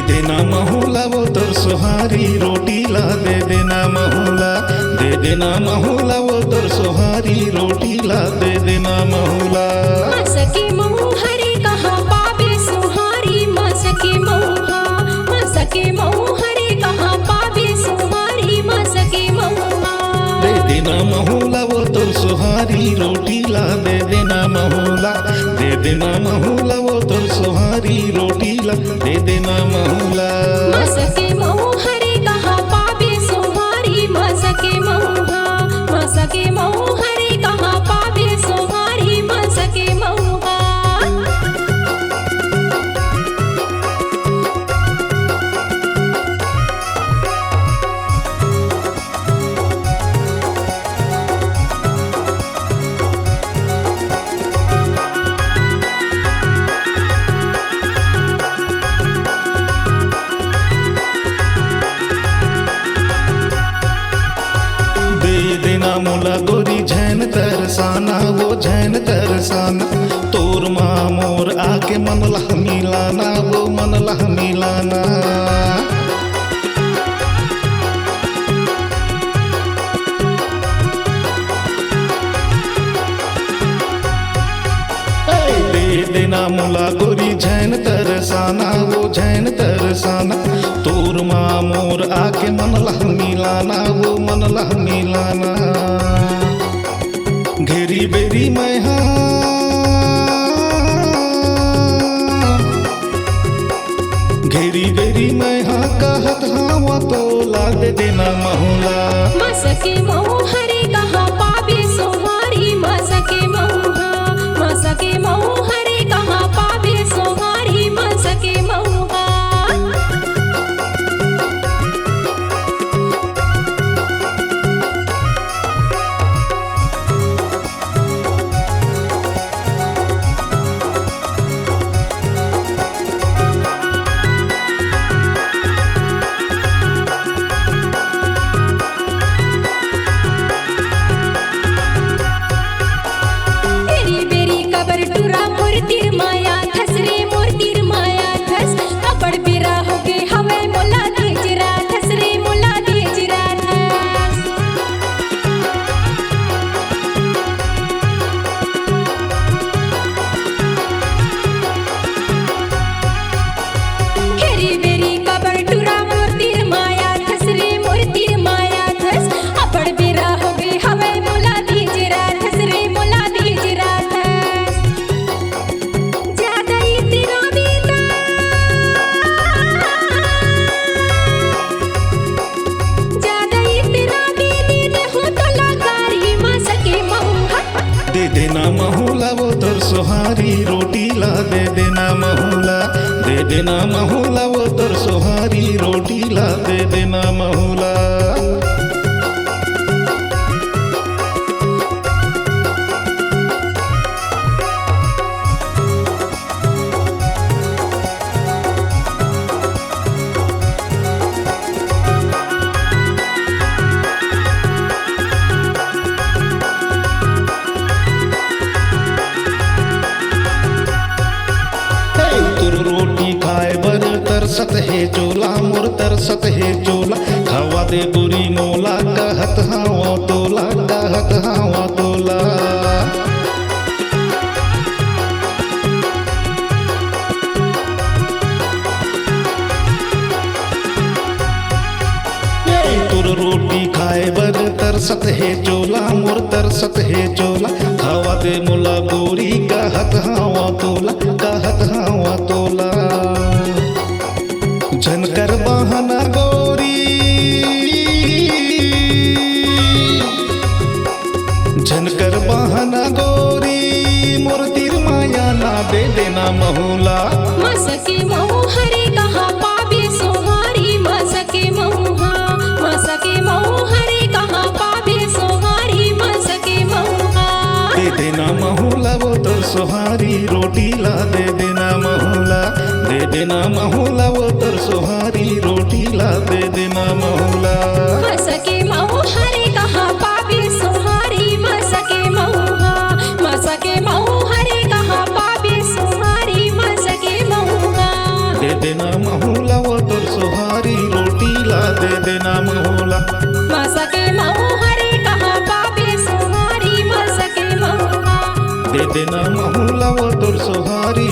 देना महूला वो तोर सोहारी रोटी ला दे देना महूला, दे देना महूला वो तोर सोहारी रोटी ला दे देना महूला। मसके महू हरे कहाँ पावे सोहारी मसके मऊहा, मसके महू हरे कहाँ पावे सोहारी मसके मऊहा। दे देना महूला वो तोर सोहारी रोटी ला दे देना महूला, दे देना महूला वो तोर सोहारी रोटी ला दे देना महूला। मसके महू हरे कहाँ पावे सोहारी मसके मऊहा, मसके महू हरे कहाँ पावे सोहारी मसके मऊहा। मोला गोरी झैन तरसाना वो झैन तरसाना, तोर माँ मोर आके मन लह मिलाना वो मन लह मिलाना। दे देना मोला गोरी झैन तरसाना वो झैन तरसाना, तोर माँ मोर आके मन लह मिलाना वो मन लह मिलाना। घेरी बेरी मैं घेरी बेरी मैं कहत हाँ तो ला दे देना महूला। मसके महू हरे कहाँ पावे सोहारी मसके मऊहा, मसके महू हरे कहाँ पावे सोहारी मसके मऊहा। दे देना महूला वो तोर सोहारी रोटी ला दे देना महूला, दे देना महूला वो तोर सोहारी रोटी ला दे देना महूला। तरसत है चोला मोर तरसत है चोला, खावा दे बुरी मोला कहत हाँ तोला कहत हाँ तोला। तुर रोटी खाए बर तरसत है चोला मोर तरसत है चोला, खावा दे मोला गोरी कहत हाँ तोला कहत हाँ तोला। झनकर बहना गोरी झनकर बहना गोरी मोर तीर माया ना दे देना महूला। मसके महू हरे कहाँ पावे सोहारी मसके मऊहा, मसके महू हरे कहाँ पावे सोहारी मसके मऊहा। दे देना महूला वो तोर सोहारी रोटी ला दे देना महूला, दे देना महूला वो तोर सोहारी रोटी ला दे देना महूला। मसके महू हरे कहाँ पावे सोहारी मसके मऊहा, मसके महू हरे कहाँ पावे सोहारी मसके मऊहा। दे देना महूला वो दे देना महुला। मसके महू हरे कहाँ पावे सोहारी मसके महुआ दे देना महुला वो तोर सोहारी